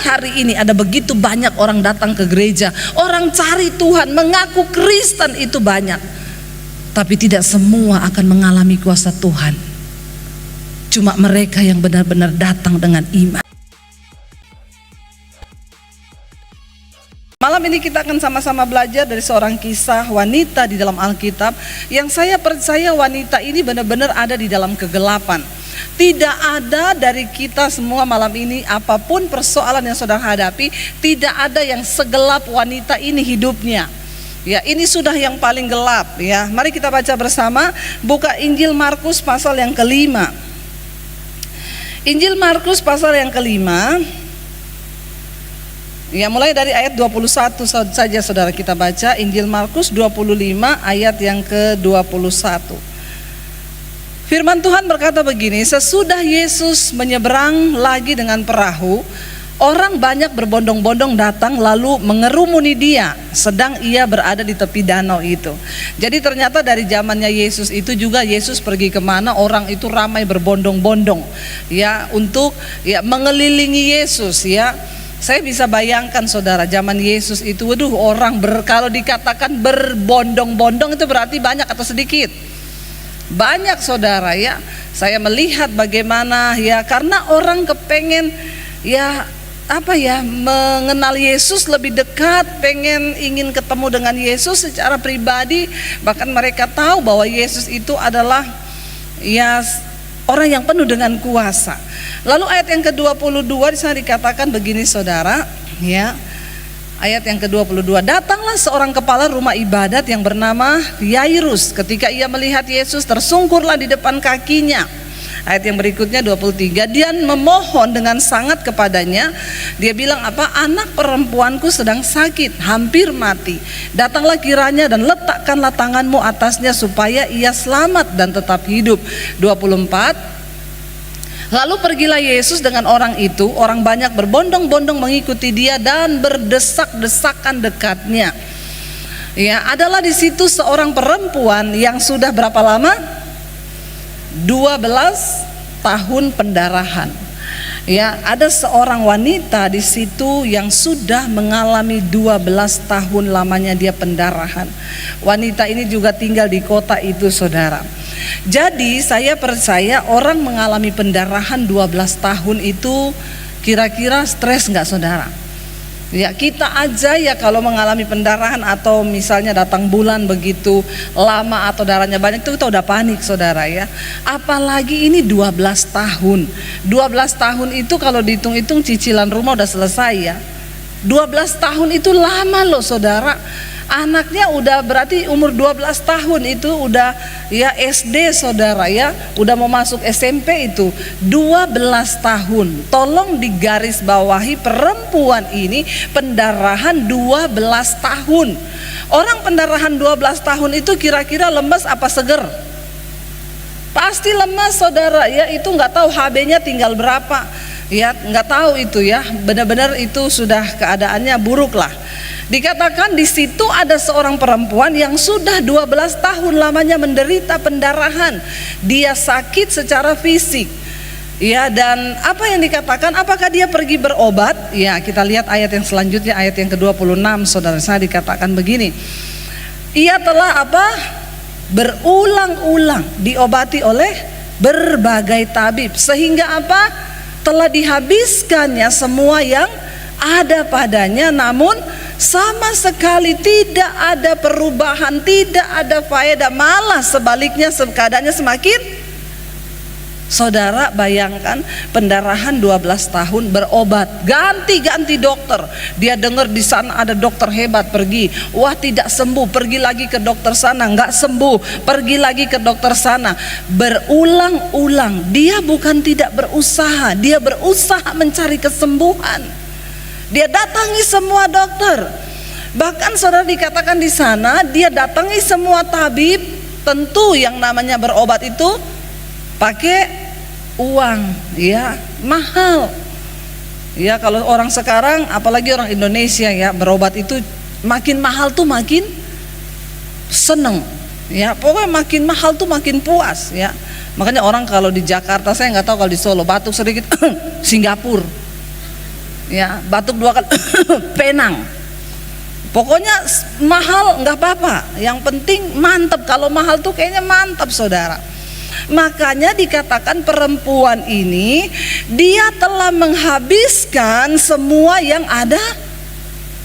hari ini ada begitu banyak orang datang ke gereja, orang cari Tuhan, mengaku Kristen itu banyak, tapi tidak semua akan mengalami kuasa Tuhan. Cuma mereka yang benar-benar datang dengan iman. Malam ini kita akan sama-sama belajar dari seorang kisah wanita di dalam Alkitab, yang saya percaya wanita ini benar-benar ada di dalam kegelapan. Tidak ada dari kita semua malam ini, apapun persoalan yang saudara hadapi, tidak ada yang segelap wanita ini hidupnya. Ya, ini sudah yang paling gelap ya. Mari kita baca bersama, buka Injil Markus pasal yang kelima. Injil Markus pasal yang kelima. Ya, mulai dari ayat 21 saja saudara kita baca. Injil Markus 25 ayat yang ke-21. Firman Tuhan berkata begini, sesudah Yesus menyeberang lagi dengan perahu, orang banyak berbondong-bondong datang lalu mengerumuni dia sedang ia berada di tepi danau itu. Jadi ternyata dari zamannya Yesus itu juga Yesus pergi kemana orang itu ramai berbondong-bondong ya, untuk ya mengelilingi Yesus ya. Saya bisa bayangkan saudara, zaman Yesus itu, waduh, orang kalau dikatakan berbondong-bondong itu berarti banyak atau sedikit? Banyak saudara ya. Saya melihat bagaimana ya, karena orang kepengen ya mengenal Yesus lebih dekat, ingin ketemu dengan Yesus secara pribadi. Bahkan mereka tahu bahwa Yesus itu adalah ya orang yang penuh dengan kuasa. Lalu ayat yang ke-22 di sana dikatakan begini saudara, ya. Ayat yang ke-22, datanglah seorang kepala rumah ibadat yang bernama Yairus. Ketika ia melihat Yesus, tersungkurlah di depan kakinya. Ayat yang berikutnya 23, dia memohon dengan sangat kepadanya. Dia bilang apa? Anak perempuanku sedang sakit, hampir mati. Datanglah kiranya dan letakkanlah tanganmu atasnya supaya ia selamat dan tetap hidup. 24, lalu pergilah Yesus dengan orang itu. Orang banyak berbondong-bondong mengikuti dia dan berdesak-desakan dekatnya. Ya, adalah di situ seorang perempuan yang sudah berapa lama? 12 tahun pendarahan. Ya, ada seorang wanita di situ yang sudah mengalami 12 tahun lamanya dia pendarahan. Wanita ini juga tinggal di kota itu saudara. Jadi saya percaya orang mengalami pendarahan 12 tahun itu kira-kira stres enggak saudara? Ya, kita aja ya kalau mengalami pendarahan atau misalnya datang bulan begitu lama atau darahnya banyak itu kita udah panik saudara ya. Apalagi ini 12 tahun. 12 tahun itu kalau dihitung-hitung cicilan rumah udah selesai ya. 12 tahun itu lama loh saudara. Anaknya udah berarti umur 12 tahun itu udah ya SD saudara ya, udah mau masuk SMP itu 12 tahun. Tolong digaris bawahi, perempuan ini pendarahan 12 tahun. Orang pendarahan 12 tahun itu kira-kira lemes apa seger? Pasti lemes saudara ya, itu nggak tahu HB-nya tinggal berapa ya, nggak tahu itu ya, benar-benar itu sudah keadaannya buruk lah. Dikatakan di situ ada seorang perempuan yang sudah 12 tahun lamanya menderita pendarahan. Dia sakit secara fisik. Ya, dan apa yang dikatakan, apakah dia pergi berobat? Ya, kita lihat ayat yang selanjutnya, ayat yang ke-26 saudara. Saya dikatakan begini. Ia telah berulang-ulang diobati oleh berbagai tabib, sehingga telah dihabiskannya semua yang ada padanya, namun sama sekali tidak ada perubahan, tidak ada faedah, malah sebaliknya keadaannya semakin. Saudara bayangkan pendarahan 12 tahun, berobat, ganti-ganti dokter. Dia dengar di sana ada dokter hebat, pergi, wah tidak sembuh, pergi lagi ke dokter sana, nggak sembuh, pergi lagi ke dokter sana. Berulang-ulang, dia bukan tidak berusaha, dia berusaha mencari kesembuhan. Dia datangi semua dokter. Bahkan saudara dikatakan di sana dia datangi semua tabib. Tentu yang namanya berobat itu pakai uang, ya, mahal. Ya, kalau orang sekarang, apalagi orang Indonesia ya, berobat itu makin mahal tuh makin seneng. Ya, pokoknya makin mahal tuh makin puas ya. Makanya orang kalau di Jakarta, saya nggak tahu kalau di Solo, batuk sedikit Singapura. Ya, batuk 2 kali, penang. Pokoknya mahal nggak apa-apa, yang penting mantap. Kalau mahal tuh kayaknya mantap, saudara. Makanya dikatakan perempuan ini dia telah menghabiskan semua yang ada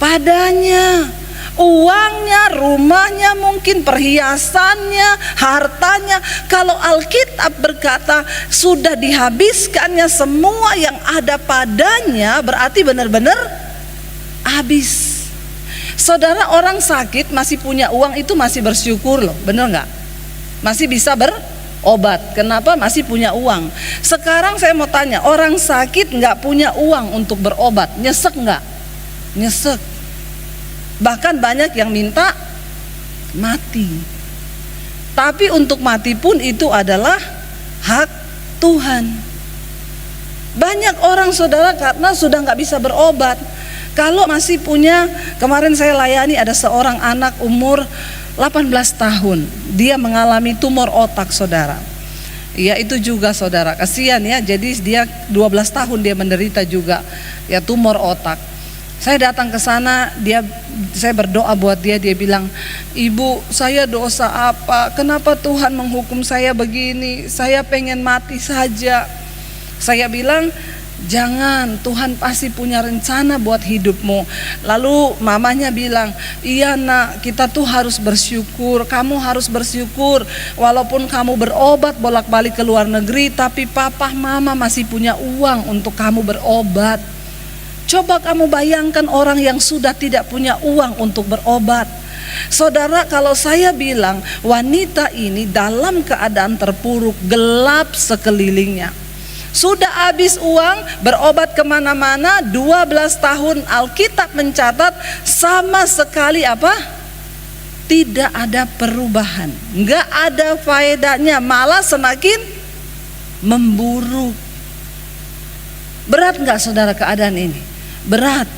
padanya. Uangnya, rumahnya, mungkin perhiasannya, hartanya. Kalau Alkitab berkata sudah dihabiskannya semua yang ada padanya, berarti benar-benar habis. Saudara, orang sakit masih punya uang itu masih bersyukur loh, bener nggak? Masih bisa berobat. Kenapa? Masih punya uang. Sekarang saya mau tanya, orang sakit nggak punya uang untuk berobat, nyesek nggak? Nyesek. Bahkan banyak yang minta mati. Tapi untuk mati pun itu adalah hak Tuhan. Banyak orang, saudara, karena sudah nggak bisa berobat. Kalau masih punya, kemarin saya layani ada seorang anak umur 18 tahun, dia mengalami tumor otak, saudara. Ya itu juga, saudara, kasihan ya. Jadi dia 12 tahun dia menderita juga ya tumor otak. Saya datang ke sana, saya berdoa buat dia. Dia bilang, "Ibu, saya dosa apa? Kenapa Tuhan menghukum saya begini? Saya pengen mati saja." Saya bilang, "Jangan, Tuhan pasti punya rencana buat hidupmu." Lalu mamanya bilang, "Iya nak, kita tuh harus bersyukur. Kamu harus bersyukur. Walaupun kamu berobat bolak-balik ke luar negeri, tapi papa mama masih punya uang untuk kamu berobat." Coba kamu bayangkan orang yang sudah tidak punya uang untuk berobat. Saudara, kalau saya bilang wanita ini dalam keadaan terpuruk, gelap sekelilingnya. Sudah habis uang, berobat kemana-mana, 12 tahun. Alkitab mencatat sama sekali apa? Tidak ada perubahan, nggak ada faedahnya, malah semakin memburuk. Berat nggak, saudara, keadaan ini? Berat,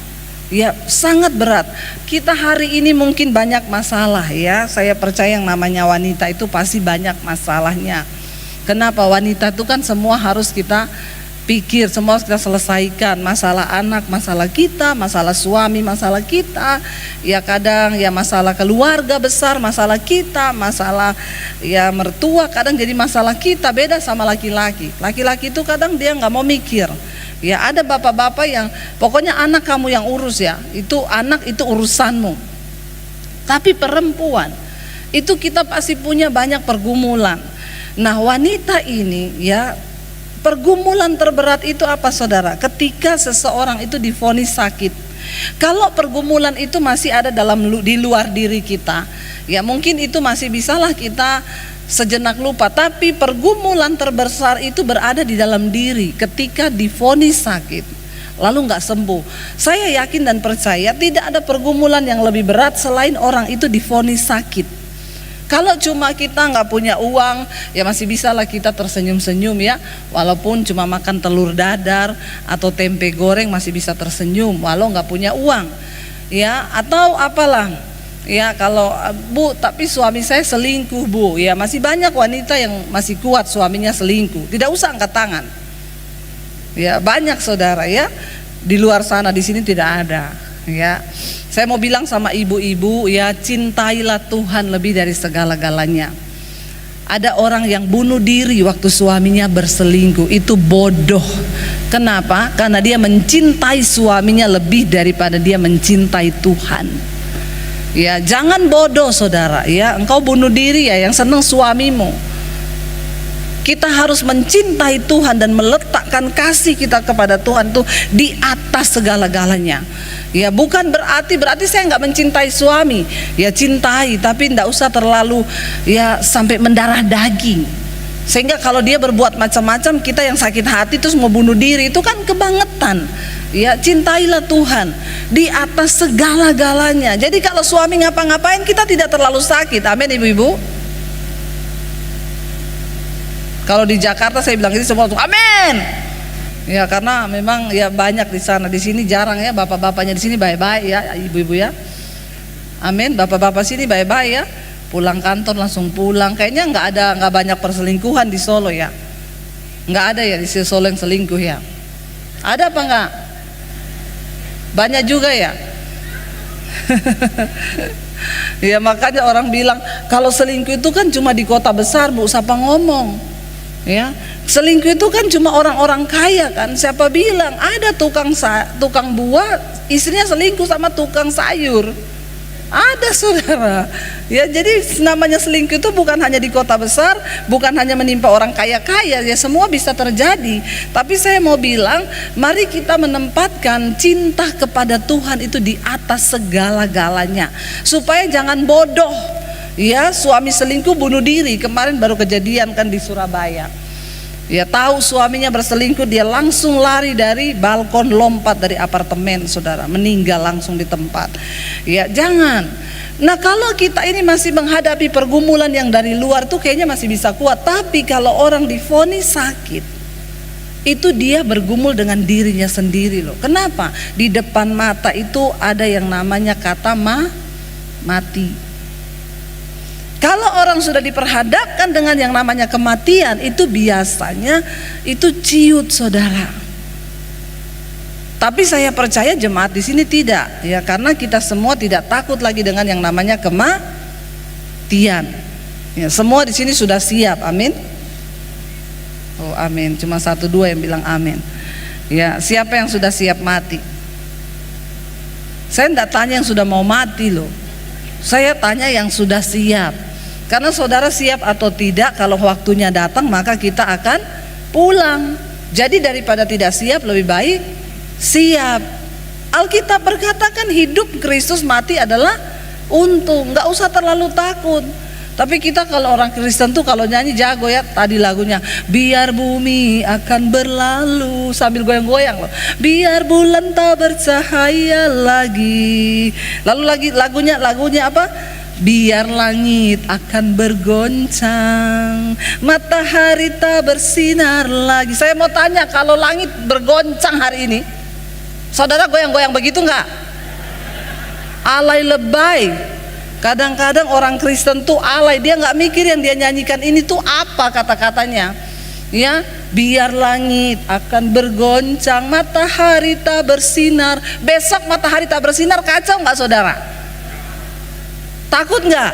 ya sangat berat. Kita hari ini mungkin banyak masalah ya. Saya percaya yang namanya wanita itu pasti banyak masalahnya. Kenapa? Wanita itu kan semua harus kita pikir, semua harus kita selesaikan. Masalah anak, masalah kita, masalah suami, masalah kita. Ya kadang ya masalah keluarga besar, masalah kita, masalah ya mertua kadang jadi masalah kita. Beda sama laki-laki. Laki-laki itu kadang dia nggak mau mikir. Ya ada bapak-bapak yang pokoknya anak kamu yang urus ya. Itu anak itu urusanmu. Tapi perempuan itu kita pasti punya banyak pergumulan. Nah wanita ini ya, pergumulan terberat itu apa, saudara? Ketika seseorang itu divonis sakit. Kalau pergumulan itu masih ada di luar diri kita, ya mungkin itu masih bisalah kita sejenak lupa. Tapi pergumulan terbesar itu berada di dalam diri ketika divonis sakit lalu nggak sembuh. Saya yakin dan percaya tidak ada pergumulan yang lebih berat selain orang itu divonis sakit. Kalau cuma kita nggak punya uang, ya masih bisa lah kita tersenyum-senyum ya. Walaupun cuma makan telur dadar atau tempe goreng masih bisa tersenyum walau nggak punya uang. Ya, atau apalah. Ya kalau Bu, tapi suami saya selingkuh Bu. Ya masih banyak wanita yang masih kuat suaminya selingkuh. Tidak usah angkat tangan. Ya banyak, saudara ya. Di luar sana, di sini tidak ada. Ya, saya mau bilang sama ibu-ibu ya, cintailah Tuhan lebih dari segala-galanya. Ada orang yang bunuh diri waktu suaminya berselingkuh, itu bodoh. Kenapa? Karena dia mencintai suaminya lebih daripada dia mencintai Tuhan. Ya, jangan bodoh, saudara ya. Engkau bunuh diri ya, yang senang suamimu. Kita harus mencintai Tuhan dan meletakkan kasih kita kepada Tuhan tuh di atas segala-galanya. Ya bukan berarti saya nggak mencintai suami. Ya cintai, tapi nggak usah terlalu ya sampai mendarah daging. Sehingga kalau dia berbuat macam-macam, kita yang sakit hati terus mau bunuh diri, itu kan kebangetan. Ya cintailah Tuhan di atas segala-galanya. Jadi kalau suami ngapa-ngapain kita tidak terlalu sakit. Amin ibu-ibu. Kalau di Jakarta saya bilang ini semua amin. Ya karena memang ya banyak di sana. Di sini jarang ya, bapak-bapaknya di sini baik-baik ya, ibu-ibu ya. Amin. Bapak-bapak sini baik-baik ya. Pulang kantor langsung pulang. Kayaknya nggak banyak perselingkuhan di Solo ya. Nggak ada ya di Solo yang selingkuh ya. Ada apa nggak? Banyak juga ya. Ya makanya orang bilang kalau selingkuh itu kan cuma di kota besar, bu, siapa ngomong? Ya, selingkuh itu kan cuma orang-orang kaya kan. Siapa bilang ada tukang buah istrinya selingkuh sama tukang sayur? Ada, saudara. Ya, jadi namanya selingkuh itu bukan hanya di kota besar, bukan hanya menimpa orang kaya-kaya, ya semua bisa terjadi. Tapi saya mau bilang, mari kita menempatkan cinta kepada Tuhan itu di atas segala-galanya, supaya jangan bodoh. Ya, suami selingkuh bunuh diri, kemarin baru kejadian kan di Surabaya. Ya, tahu suaminya berselingkuh, dia langsung lari dari balkon, lompat dari apartemen, saudara, meninggal langsung di tempat. Ya, jangan. Nah, kalau kita ini masih menghadapi pergumulan yang dari luar tuh kayaknya masih bisa kuat. Tapi kalau orang divonis sakit, itu dia bergumul dengan dirinya sendiri loh. Kenapa? Di depan mata itu ada yang namanya kata mati. Kalau orang sudah diperhadapkan dengan yang namanya kematian, itu biasanya itu ciut, saudara. Tapi saya percaya jemaat di sini tidak, ya, karena kita semua tidak takut lagi dengan yang namanya kematian. Ya, semua di sini sudah siap, amin. Oh, amin. Cuma 1-2 yang bilang amin. Ya, siapa yang sudah siap mati? Saya tidak tanya yang sudah mau mati loh. Saya tanya yang sudah siap. Karena saudara siap atau tidak, kalau waktunya datang maka kita akan pulang. Jadi daripada tidak siap, lebih baik siap. Alkitab berkatakan hidup Kristus, mati adalah untung. Gak usah terlalu takut. Tapi kita kalau orang Kristen tuh kalau nyanyi jago ya. Tadi lagunya, biar bumi akan berlalu, sambil goyang-goyang loh. Biar bulan tak bercahaya lagi. Lalu lagi lagunya apa? Biar langit akan bergoncang, matahari tak bersinar lagi. Saya mau tanya, kalau langit bergoncang hari ini, saudara goyang-goyang begitu enggak? Alay, lebay. Kadang-kadang orang Kristen tuh alay, dia nggak mikir yang dia nyanyikan ini tuh apa kata-katanya. Ya, biar langit akan bergoncang, matahari tak bersinar. Besok matahari tak bersinar, kacau nggak, saudara? Takut nggak?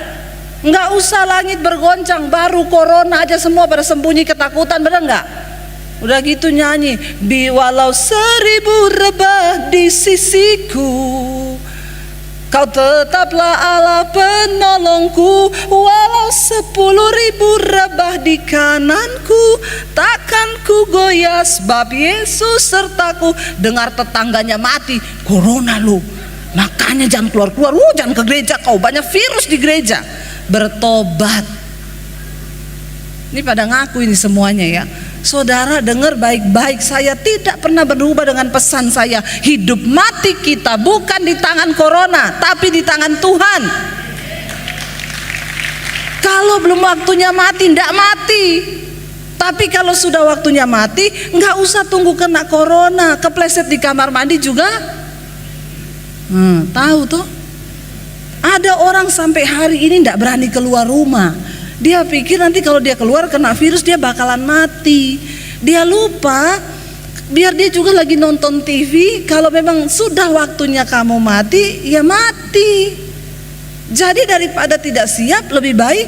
Nggak usah langit bergoncang, baru corona aja semua pada sembunyi ketakutan, benar nggak? Udah gitu nyanyi, walau 1000 rebah di sisiku, Kau tetaplah Allah penolongku. Walau 10.000 rebah di kananku, takkan ku goyah sebab Yesus sertaku. Dengar tetangganya mati, corona lu, makanya jangan keluar-keluar, jangan ke gereja kau, banyak virus di gereja. Bertobat. Ini pada ngaku ini semuanya ya. Saudara dengar baik-baik, saya tidak pernah berubah dengan pesan saya. Hidup mati kita bukan di tangan corona, tapi di tangan Tuhan. Kalau belum waktunya mati, tidak mati. Tapi kalau sudah waktunya mati, nggak usah tunggu kena corona. Kepleset di kamar mandi juga. Tahu tuh? Ada orang sampai hari ini tidak berani keluar rumah. Dia pikir nanti kalau dia keluar kena virus dia bakalan mati. Dia lupa, biar dia juga lagi nonton TV, kalau memang sudah waktunya kamu mati, ya mati. Jadi daripada tidak siap, lebih baik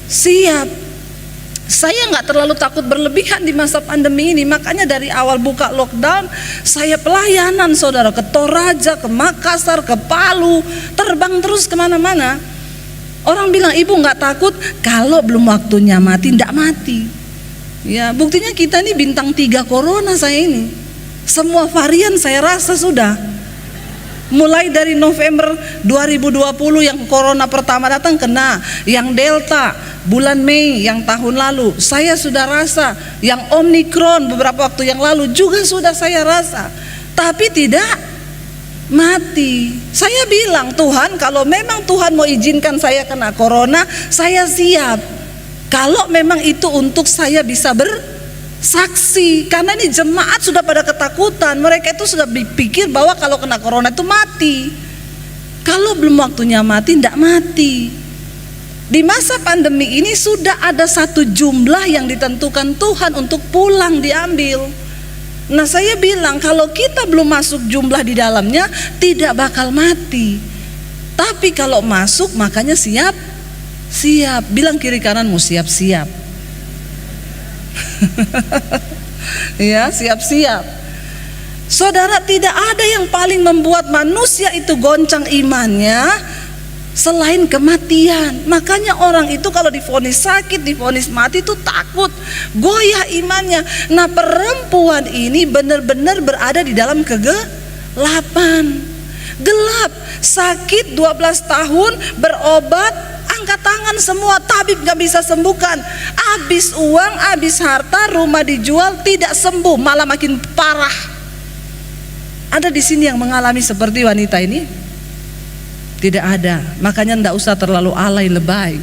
siap. Saya nggak terlalu takut berlebihan di masa pandemi ini. Makanya dari awal buka lockdown, saya pelayanan saudara, ke Toraja, ke Makassar, ke Palu, terbang terus kemana-mana. Orang bilang, ibu nggak takut? Kalau belum waktunya mati, ndak mati. Ya, buktinya kita ini bintang 3 corona saya ini. Semua varian saya rasa sudah. Mulai dari November 2020 yang corona pertama datang kena, yang Delta bulan Mei yang tahun lalu saya sudah rasa, yang Omicron beberapa waktu yang lalu juga sudah saya rasa. Tapi tidak mati. Saya bilang, Tuhan, kalau memang Tuhan mau izinkan saya kena corona, saya siap. Kalau memang itu untuk saya bisa bersaksi. Karena ini jemaat sudah pada ketakutan. Mereka itu sudah berpikir bahwa kalau kena corona itu mati. Kalau belum waktunya mati, tidak mati. Di masa pandemi ini sudah ada satu jumlah yang ditentukan Tuhan untuk pulang diambil. Nah saya bilang kalau kita belum masuk jumlah di dalamnya tidak bakal mati. Tapi kalau masuk makanya siap. Bilang kiri kananmu siap-siap. Ya, siap-siap. Saudara, tidak ada yang paling membuat manusia itu goncang imannya selain kematian. Makanya orang itu kalau divonis sakit, divonis mati itu takut, goyah imannya. Nah perempuan ini benar-benar berada di dalam kegelapan. Gelap, sakit 12 tahun, berobat, angkat tangan semua, tabib gak bisa sembuhkan. Habis uang, habis harta, rumah dijual, tidak sembuh, malah makin parah. Ada di sini yang mengalami seperti wanita ini? Tidak ada. Makanya tidak usah terlalu alay lebay.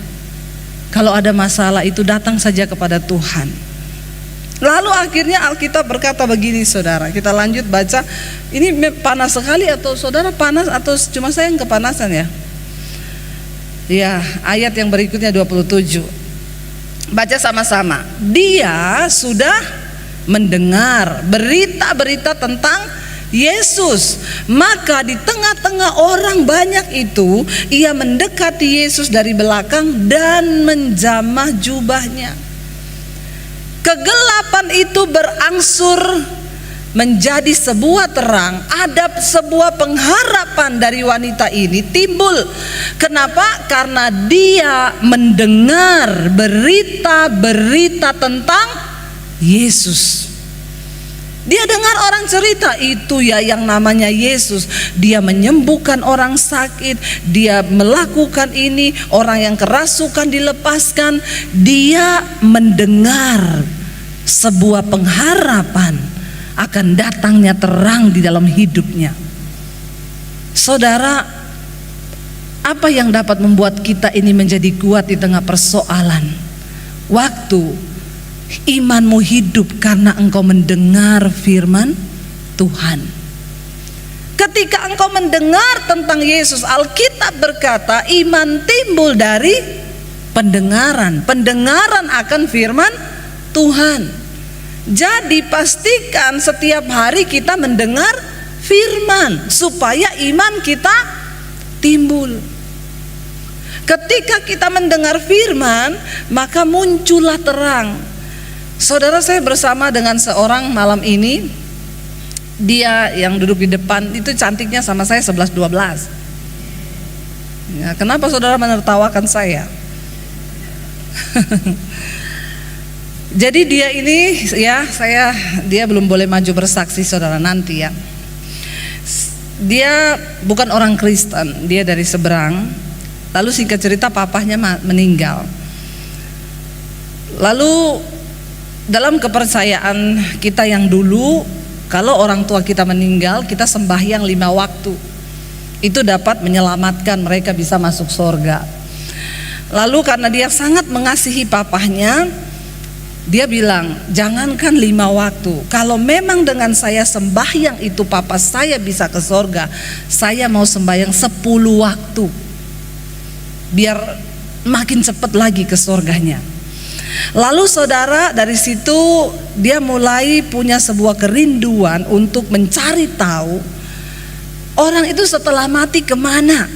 Kalau ada masalah itu datang saja kepada Tuhan. Lalu akhirnya Alkitab berkata begini saudara. Kita lanjut baca. Ini panas sekali atau saudara panas atau cuma saya yang kepanasan ya? Ya, ayat yang berikutnya 27. Baca sama-sama. Dia sudah mendengar berita-berita tentang Yesus, maka di tengah-tengah orang banyak itu ia mendekati Yesus dari belakang dan menjamah jubahnya. Kegelapan itu berangsur menjadi sebuah terang. Ada sebuah pengharapan dari wanita ini timbul. Kenapa? Karena dia mendengar berita-berita tentang Yesus. Dia dengar orang cerita, itu ya yang namanya Yesus. Dia menyembuhkan orang sakit, dia melakukan ini, orang yang kerasukan dilepaskan. Dia mendengar sebuah pengharapan akan datangnya terang di dalam hidupnya. Saudara, apa yang dapat membuat kita ini menjadi kuat di tengah persoalan? Waktu imanmu hidup karena engkau mendengar firman Tuhan. Ketika engkau mendengar tentang Yesus, Alkitab berkata iman timbul dari pendengaran. Pendengaran akan firman Tuhan. Jadi pastikan setiap hari kita mendengar firman supaya iman kita timbul. Ketika kita mendengar firman, maka muncullah terang. Saudara, saya bersama dengan seorang malam ini. Dia yang duduk di depan itu cantiknya sama saya 11-12 ya, kenapa saudara menertawakan saya? Jadi dia ini ya, dia belum boleh maju bersaksi saudara nanti ya. Dia bukan orang Kristen, dia dari seberang. Lalu singkat cerita papahnya meninggal. Lalu dalam kepercayaan kita yang dulu, kalau orang tua kita meninggal, kita sembahyang 5 waktu. Itu dapat menyelamatkan mereka bisa masuk surga. Lalu karena dia sangat mengasihi papahnya, dia bilang, jangankan 5 waktu, kalau memang dengan saya sembahyang itu papa saya bisa ke surga, saya mau sembahyang 10 waktu, biar makin cepat lagi ke surganya. Lalu saudara, dari situ dia mulai punya sebuah kerinduan untuk mencari tahu orang itu setelah mati kemana,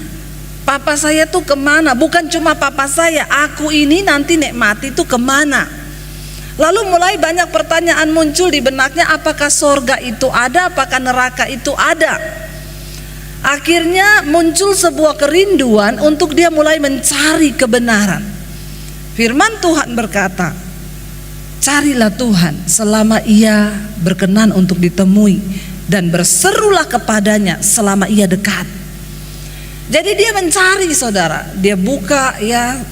papa saya tuh kemana. Bukan cuma papa saya, aku ini nanti nek mati tuh kemana. Lalu mulai banyak pertanyaan muncul di benaknya, apakah surga itu ada, apakah neraka itu ada. Akhirnya muncul sebuah kerinduan untuk dia mulai mencari kebenaran. Firman Tuhan berkata, carilah Tuhan selama ia berkenan untuk ditemui, dan berserulah kepadanya selama ia dekat. Jadi dia mencari saudara, dia buka ya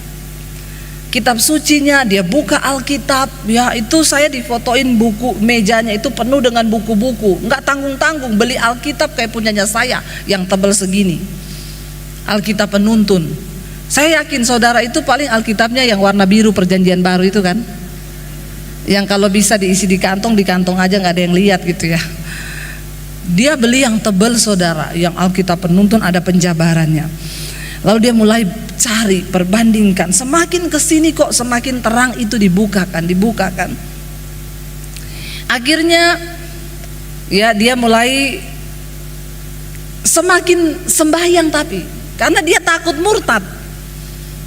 kitab sucinya, dia buka Alkitab ya. Itu saya difotoin buku, mejanya itu penuh dengan buku-buku, nggak tanggung-tanggung beli Alkitab kayak punyanya saya yang tebal segini, Alkitab penuntun. Saya yakin saudara itu paling Alkitabnya yang warna biru perjanjian baru itu kan, yang kalau bisa diisi di kantong aja nggak ada yang lihat gitu ya. Dia beli yang tebal saudara, yang Alkitab penuntun ada penjabarannya. Lalu dia mulai cari, perbandingkan, semakin kesini kok semakin terang itu dibukakan. Akhirnya ya dia mulai semakin sembahyang, tapi karena dia takut murtad.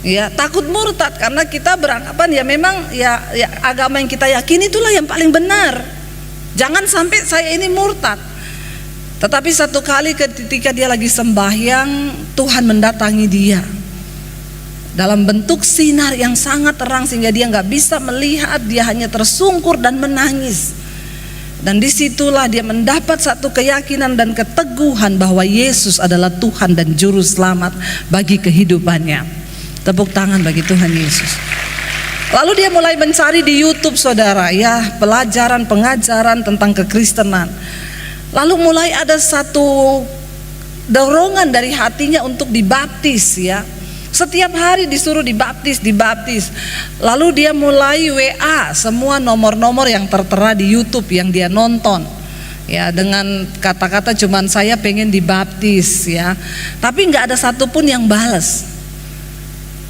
Ya, takut murtad karena kita beranggapan ya memang ya agama yang kita yakini itulah yang paling benar. Jangan sampai saya ini murtad. Tetapi satu kali ketika dia lagi sembahyang, Tuhan mendatangi dia dalam bentuk sinar yang sangat terang sehingga dia nggak bisa melihat, dia hanya tersungkur dan menangis. Dan disitulah dia mendapat satu keyakinan dan keteguhan bahwa Yesus adalah Tuhan dan Juru Selamat bagi kehidupannya. Tepuk tangan bagi Tuhan Yesus. Lalu dia mulai mencari di YouTube, saudara, ya, pelajaran pengajaran tentang kekristenan. Lalu mulai ada satu dorongan dari hatinya untuk dibaptis, ya. Setiap hari disuruh dibaptis. Lalu dia mulai WA semua nomor-nomor yang tertera di YouTube yang dia nonton. Ya, dengan kata-kata cuman saya pengen dibaptis, ya. Tapi nggak ada satupun yang balas.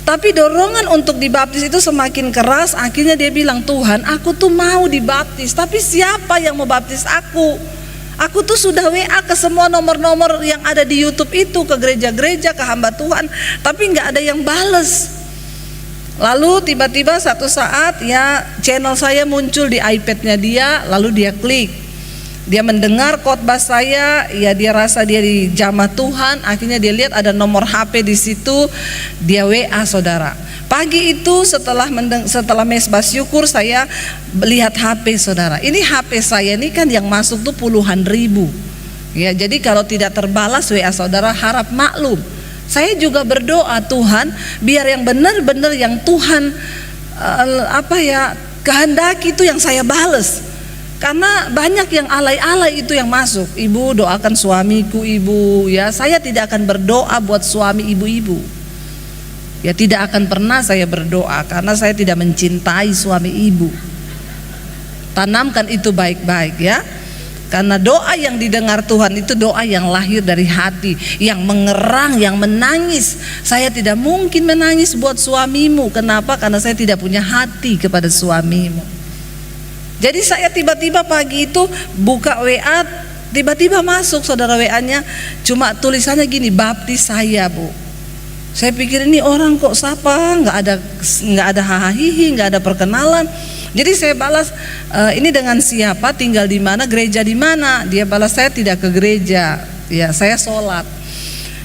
Tapi dorongan untuk dibaptis itu semakin keras. Akhirnya dia bilang, Tuhan, aku tuh mau dibaptis, tapi siapa yang mau baptis aku? Aku tuh sudah WA ke semua nomor-nomor yang ada di YouTube itu, ke gereja-gereja, ke hamba Tuhan, tapi nggak ada yang bales. Lalu tiba-tiba satu saat, ya, channel saya muncul di iPad-nya dia. Lalu dia klik, dia mendengar khotbah saya, ya, dia rasa dia di jamah Tuhan. Akhirnya dia lihat ada nomor HP di situ, dia WA, saudara. Pagi itu setelah mesbah syukur, saya lihat HP, saudara. Ini HP saya ini kan yang masuk tuh puluhan ribu. Ya, jadi kalau tidak terbalas WA saudara harap maklum. Saya juga berdoa, Tuhan, biar yang benar-benar yang Tuhan kehendaki itu yang saya bales. Karena banyak yang alay-alay itu yang masuk. Ibu doakan suamiku, ibu, ya. Saya tidak akan berdoa buat suami ibu-ibu. Ya, tidak akan pernah saya berdoa karena saya tidak mencintai suami ibu. Tanamkan itu baik-baik, ya. Karena doa yang didengar Tuhan itu doa yang lahir dari hati, yang mengerang, yang menangis. Saya tidak mungkin menangis buat suamimu. Kenapa? Karena saya tidak punya hati kepada suamimu. Jadi saya tiba-tiba pagi itu buka WA, tiba-tiba masuk, saudara, WA-nya cuma tulisannya gini, baptis saya, Bu. Saya pikir ini orang kok sapa, nggak ada hahaha, nggak ada perkenalan. Jadi saya balas, ini dengan siapa, tinggal di mana, gereja di mana? Dia balas, saya tidak ke gereja, ya, saya sholat.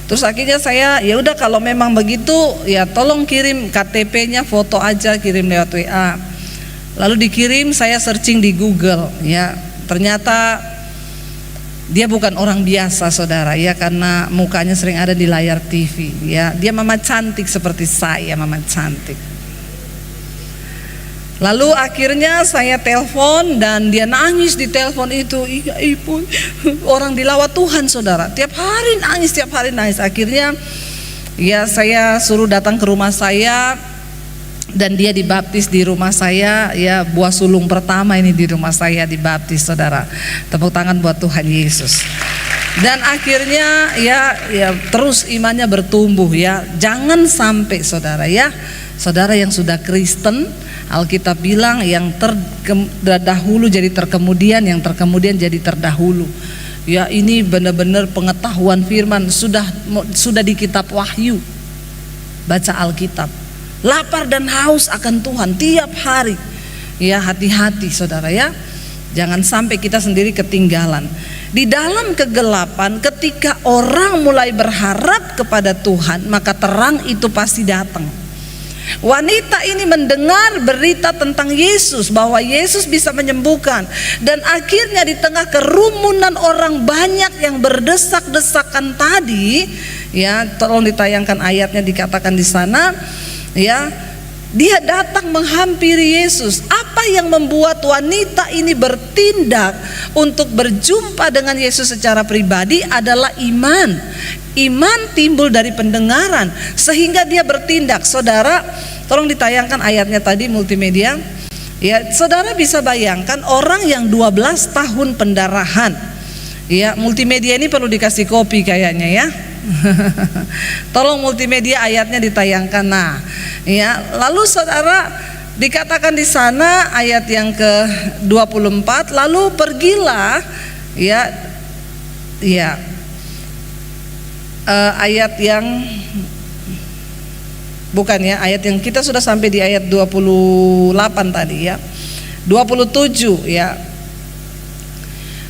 Terus akhirnya saya, ya udah kalau memang begitu, ya tolong kirim KTP-nya, foto aja, kirim lewat WA. Lalu dikirim, saya searching di Google, ya, ternyata dia bukan orang biasa, saudara, ya, karena mukanya sering ada di layar TV, ya. Dia mama cantik seperti saya, mama cantik. Lalu akhirnya saya telepon dan dia nangis di telepon itu. Iya, ibu, orang dilawat Tuhan, saudara, tiap hari nangis. Akhirnya, ya, saya suruh datang ke rumah saya. Dan dia dibaptis di rumah saya, ya, buah sulung pertama ini di rumah saya dibaptis, saudara. Tepuk tangan buat Tuhan Yesus. Dan akhirnya ya terus imannya bertumbuh, ya. Jangan sampai, saudara, ya, saudara yang sudah Kristen, Alkitab bilang yang terdahulu jadi terkemudian, yang terkemudian jadi terdahulu. Ya, ini benar-benar pengetahuan firman sudah di kitab Wahyu. Baca Alkitab. Lapar dan haus akan Tuhan tiap hari. Ya, hati-hati, saudara, ya. Jangan sampai kita sendiri ketinggalan. Di dalam kegelapan, ketika orang mulai berharap kepada Tuhan, maka terang itu pasti datang. Wanita ini mendengar berita tentang Yesus, bahwa Yesus bisa menyembuhkan. Dan akhirnya di tengah kerumunan orang banyak yang berdesak-desakan tadi, ya, tolong ditayangkan ayatnya, dikatakan di sana. Ya, dia datang menghampiri Yesus. Apa yang membuat wanita ini bertindak untuk berjumpa dengan Yesus secara pribadi adalah iman. Iman timbul dari pendengaran sehingga dia bertindak. Saudara, tolong ditayangkan ayatnya tadi multimedia. Ya, saudara bisa bayangkan orang yang 12 tahun pendarahan. Ya, multimedia ini perlu dikasih kopi kayaknya, ya. Tolong multimedia ayatnya ditayangkan. Nah, ya, lalu saudara dikatakan di sana ayat yang ke-24, lalu pergilah Ya, ya. Ayat yang bukan ya, ayat yang kita sudah sampai di ayat 28 tadi ya. 27 ya.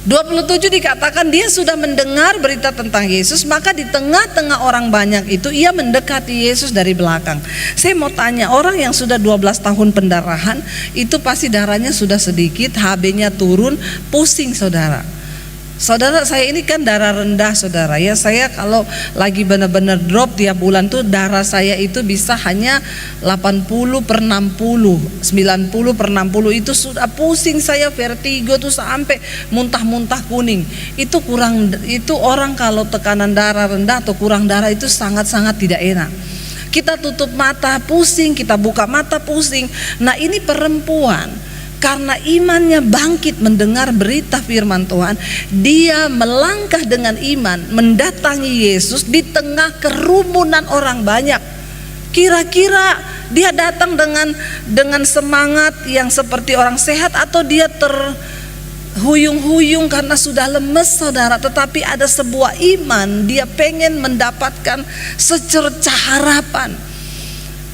27 dikatakan dia sudah mendengar berita tentang Yesus, maka di tengah-tengah orang banyak itu ia mendekati Yesus dari belakang. Saya mau tanya, orang yang sudah 12 tahun pendarahan itu pasti darahnya sudah sedikit, HB-nya turun, pusing saudara. Saudara, saya ini kan darah rendah saudara ya. Saya kalau lagi benar-benar drop tiap bulan tuh darah saya itu bisa hanya 80/60, 90/60, itu sudah pusing saya, vertigo tuh sampai muntah-muntah kuning. Itu orang kalau tekanan darah rendah atau kurang darah itu sangat-sangat tidak enak. Kita tutup mata pusing, kita buka mata pusing. Nah, ini perempuan karena imannya bangkit mendengar berita firman Tuhan, dia melangkah dengan iman mendatangi Yesus di tengah kerumunan orang banyak. Kira-kira dia datang dengan semangat yang seperti orang sehat, atau dia terhuyung-huyung karena sudah lemes saudara. Tetapi ada sebuah iman, dia pengen mendapatkan secercah harapan.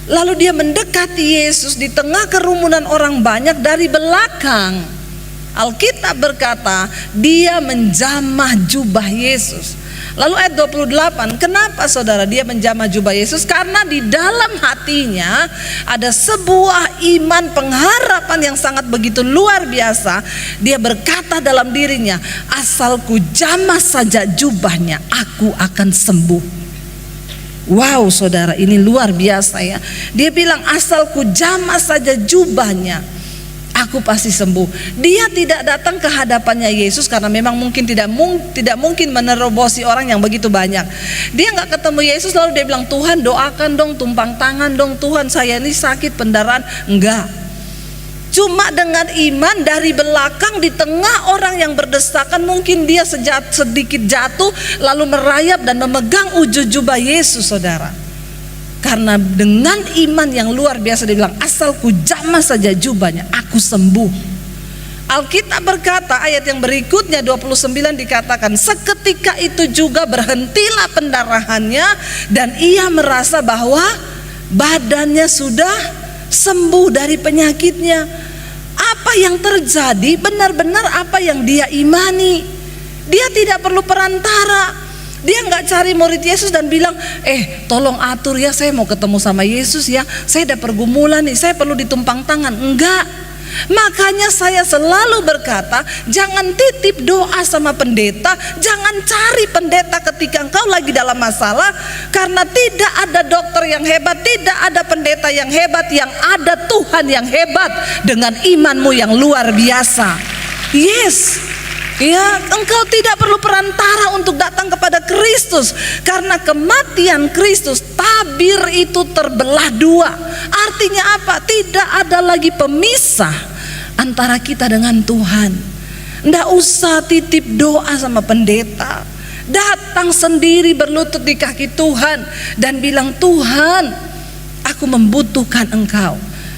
Lalu dia mendekati Yesus di tengah kerumunan orang banyak dari belakang. Alkitab berkata dia menjamah jubah Yesus. Lalu ayat 28, kenapa saudara dia menjamah jubah Yesus? Karena di dalam hatinya ada sebuah iman pengharapan yang sangat begitu luar biasa. Dia berkata dalam dirinya, asal ku jamah saja jubahnya, aku akan sembuh. Wow saudara, ini luar biasa ya. Dia bilang asal ku jamah saja jubahnya, aku pasti sembuh. Dia tidak datang ke hadapannya Yesus karena memang mungkin tidak mungkin menerobosi orang yang begitu banyak. Dia nggak ketemu Yesus lalu dia bilang, Tuhan doakan dong, tumpang tangan dong Tuhan, saya ini sakit pendarahan. Enggak. Cuma dengan iman dari belakang di tengah orang yang berdesakan, mungkin dia sedikit jatuh lalu merayap dan memegang ujung jubah Yesus saudara. Karena dengan iman yang luar biasa dia bilang, asal ku jamah saja jubahnya, aku sembuh. Alkitab berkata ayat yang berikutnya 29 dikatakan, seketika itu juga berhentilah pendarahannya dan ia merasa bahwa badannya sudah sembuh dari penyakitnya. Apa yang terjadi benar-benar apa yang dia imani. Dia tidak perlu perantara. Dia nggak cari murid Yesus dan bilang, tolong atur ya, saya mau ketemu sama Yesus ya, saya ada pergumulan nih, saya perlu ditumpang tangan. Enggak. Makanya saya selalu berkata, jangan titip doa sama pendeta, jangan cari pendeta ketika engkau lagi dalam masalah. Karena tidak ada dokter yang hebat, tidak ada pendeta yang hebat, yang ada Tuhan yang hebat dengan imanmu yang luar biasa. Yes. Ya, engkau tidak perlu perantara untuk datang kepada Kristus, karena kematian Kristus, tabir itu terbelah dua. Artinya apa? Tidak ada lagi pemisah antara kita dengan Tuhan. Nggak usah titip doa sama pendeta. Datang sendiri berlutut di kaki Tuhan dan bilang, Tuhan, aku membutuhkan Engkau.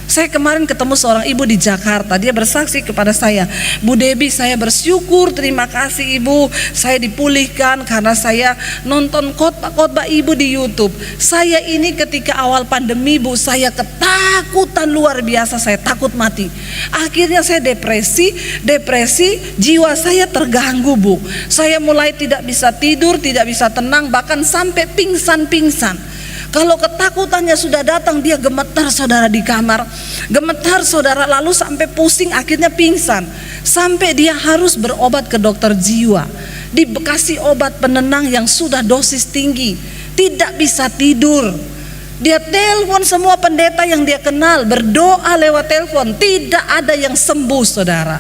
Saya kemarin ketemu seorang ibu di Jakarta. Dia bersaksi kepada saya, Bu Debbie, saya bersyukur, terima kasih Ibu, saya dipulihkan karena saya nonton khotbah Ibu di YouTube. Saya ini ketika awal pandemi Bu, saya ketakutan luar biasa, saya takut mati. Akhirnya saya depresi, jiwa saya terganggu Bu. Saya mulai tidak bisa tidur, tidak bisa tenang, bahkan sampai pingsan-pingsan. Kalau ketakutannya sudah datang, dia gemetar saudara di kamar, gemetar saudara, lalu sampai pusing, akhirnya pingsan, sampai dia harus berobat ke dokter jiwa, dikasih obat penenang yang sudah dosis tinggi, tidak bisa tidur. Dia telepon semua pendeta yang dia kenal, berdoa lewat telepon, tidak ada yang sembuh saudara.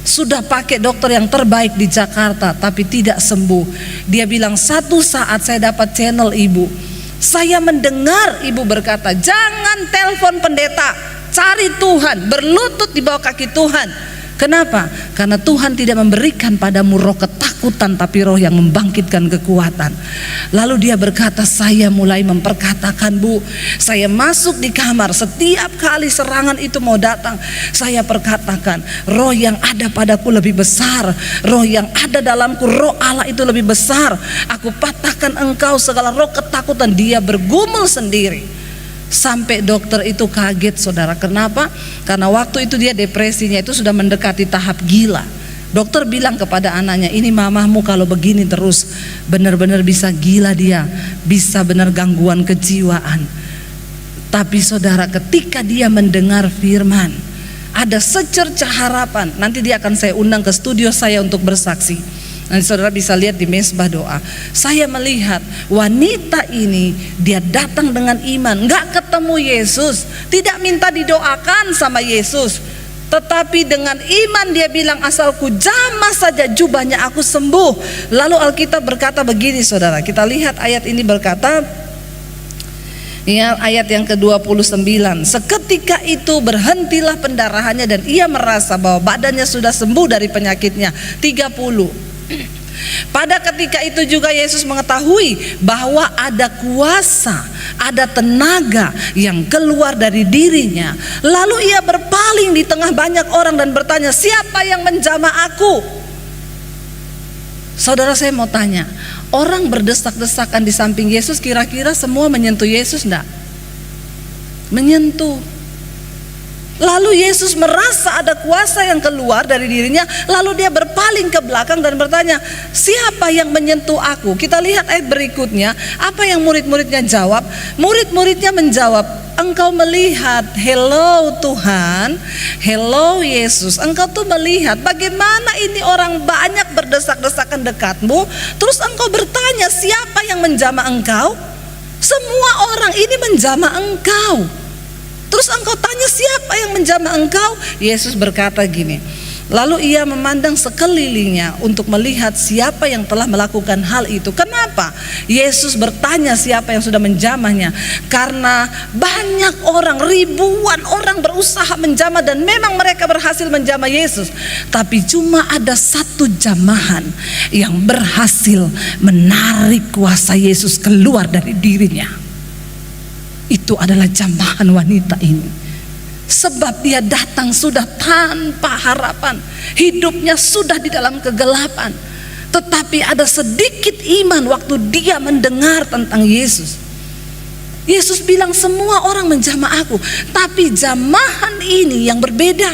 Sudah pakai dokter yang terbaik di Jakarta tapi tidak sembuh. Dia bilang, satu saat saya dapat channel Ibu, saya mendengar Ibu berkata, jangan telepon pendeta, cari Tuhan, berlutut di bawah kaki Tuhan. Kenapa? Karena Tuhan tidak memberikan padamu roh ketakutan, tapi roh yang membangkitkan kekuatan. Lalu dia berkata, saya mulai memperkatakan, Bu, saya masuk di kamar, setiap kali serangan itu mau datang, saya perkatakan, roh yang ada padaku lebih besar, roh yang ada dalamku, roh Allah itu lebih besar. Aku patahkan engkau segala roh ketakutan. Dia bergumul sendiri. Sampai dokter itu kaget, saudara. Kenapa? Karena waktu itu dia depresinya itu sudah mendekati tahap gila. Dokter bilang kepada anaknya, ini mamahmu kalau begini terus benar-benar bisa gila dia, bisa benar gangguan kejiwaan. Tapi saudara, ketika dia mendengar firman, ada secercah harapan. Nanti dia akan saya undang ke studio saya untuk bersaksi. Nanti saudara bisa lihat di mesbah doa. Saya melihat wanita ini, dia datang dengan iman, nggak ketemu Yesus, tidak minta didoakan sama Yesus, tetapi dengan iman dia bilang, asalku jamah saja jubahnya aku sembuh. Lalu Alkitab berkata begini, saudara, kita lihat ayat ini berkata, ya, ayat yang ke-29, seketika itu berhentilah pendarahannya dan ia merasa bahwa badannya sudah sembuh dari penyakitnya. 30. Pada ketika itu juga Yesus mengetahui bahwa ada kuasa, ada tenaga yang keluar dari dirinya. Lalu ia berpaling di tengah banyak orang dan bertanya, siapa yang menjamah aku? Saudara, saya mau tanya, orang berdesak-desakan di samping Yesus, kira-kira semua menyentuh Yesus enggak? Menyentuh. Lalu Yesus merasa ada kuasa yang keluar dari dirinya, lalu dia berpaling ke belakang dan bertanya, siapa yang menyentuh aku? Kita lihat ayat berikutnya, apa yang murid-muridnya jawab? Murid-muridnya menjawab, engkau melihat, hello Tuhan, hello Yesus, engkau tuh melihat bagaimana ini orang banyak berdesak-desakan dekatmu, terus engkau bertanya, siapa yang menjamah engkau? Semua orang ini menjamah engkau. Terus engkau tanya, siapa yang menjamah engkau? Yesus berkata gini, lalu ia memandang sekelilingnya untuk melihat siapa yang telah melakukan hal itu. Kenapa Yesus bertanya siapa yang sudah menjamahnya? Karena banyak orang, ribuan orang berusaha menjamah dan memang mereka berhasil menjamah Yesus. Tapi cuma ada satu jamahan yang berhasil menarik kuasa Yesus keluar dari dirinya. Itu adalah jamahan wanita ini. Sebab dia datang sudah tanpa harapan, hidupnya sudah di dalam kegelapan. Tetapi ada sedikit iman waktu dia mendengar tentang Yesus. Yesus bilang, semua orang menjamah aku, tapi jamahan ini yang berbeda.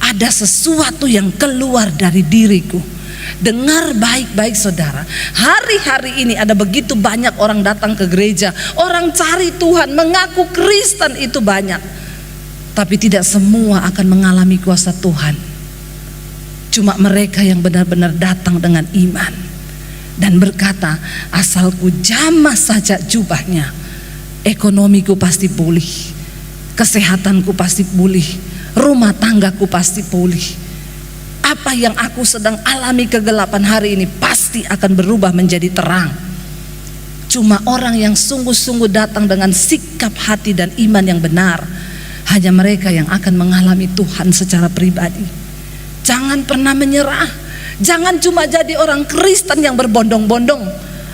Ada sesuatu yang keluar dari diriku. Dengar baik-baik saudara, hari-hari ini ada begitu banyak orang datang ke gereja, orang cari Tuhan, mengaku Kristen itu banyak, tapi tidak semua akan mengalami kuasa Tuhan. Cuma mereka yang benar-benar datang dengan iman dan berkata, asalku jamah saja jubahnya, ekonomiku pasti pulih, kesehatanku pasti pulih, rumah tanggaku pasti pulih. Apa yang aku sedang alami kegelapan hari ini pasti akan berubah menjadi terang. Cuma orang yang sungguh-sungguh datang dengan sikap hati dan iman yang benar, hanya mereka yang akan mengalami Tuhan secara pribadi. Jangan pernah menyerah. Jangan cuma jadi orang Kristen yang berbondong-bondong.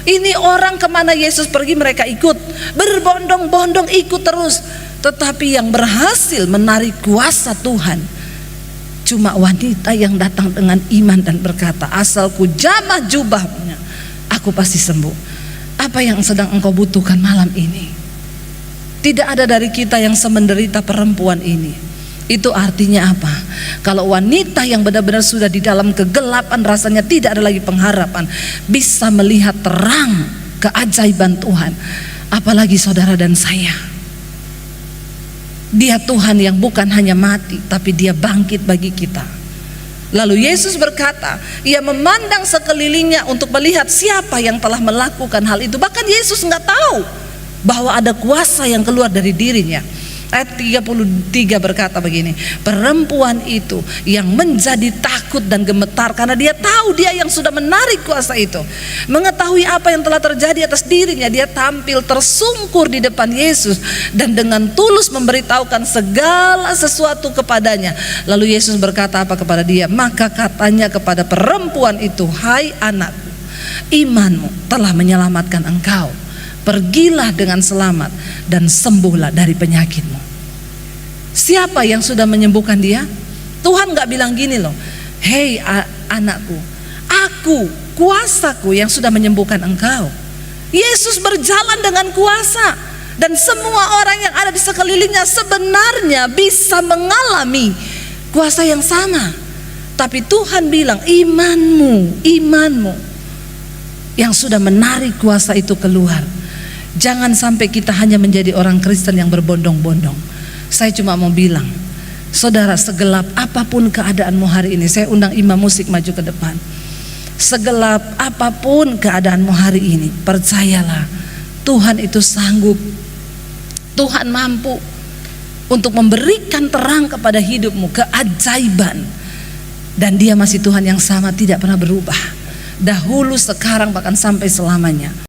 Ini orang kemana Yesus pergi mereka ikut, berbondong-bondong ikut terus. Tetapi yang berhasil menarik kuasa Tuhan cuma wanita yang datang dengan iman dan berkata, asalku jamah jubahnya, aku pasti sembuh. Apa yang sedang engkau butuhkan malam ini? Tidak ada dari kita yang semenderita perempuan ini. Itu artinya apa? Kalau wanita yang benar-benar sudah di dalam kegelapan, rasanya tidak ada lagi pengharapan, bisa melihat terang keajaiban Tuhan. Apalagi saudara dan saya. Dia Tuhan yang bukan hanya mati, tapi dia bangkit bagi kita. Lalu Yesus berkata, ia memandang sekelilingnya untuk melihat siapa yang telah melakukan hal itu. Bahkan Yesus nggak tahu bahwa ada kuasa yang keluar dari dirinya. Ayat 33 berkata begini, perempuan itu yang menjadi takut dan gemetar karena dia tahu dia yang sudah menarik kuasa itu, mengetahui apa yang telah terjadi atas dirinya, dia tampil tersungkur di depan Yesus dan dengan tulus memberitahukan segala sesuatu kepadanya. Lalu Yesus berkata apa kepada dia? Maka katanya kepada perempuan itu, hai anakku, imanmu telah menyelamatkan engkau. Pergilah dengan selamat dan sembuhlah dari penyakitmu. Siapa yang sudah menyembuhkan dia? Tuhan gak bilang gini loh, hei anakku, aku, kuasaku yang sudah menyembuhkan engkau. Yesus berjalan dengan kuasa, dan semua orang yang ada di sekelilingnya sebenarnya bisa mengalami kuasa yang sama. Tapi Tuhan bilang, imanmu yang sudah menarik kuasa itu keluar. Jangan sampai kita hanya menjadi orang Kristen yang berbondong-bondong. Saya cuma mau bilang, saudara, segelap apapun keadaanmu hari ini, saya undang imam musik maju ke depan. Segelap apapun keadaanmu hari ini, percayalah, Tuhan itu sanggup, Tuhan mampu untuk memberikan terang kepada hidupmu, keajaiban. Dan dia masih Tuhan yang sama, tidak pernah berubah. Dahulu, sekarang, bahkan sampai selamanya.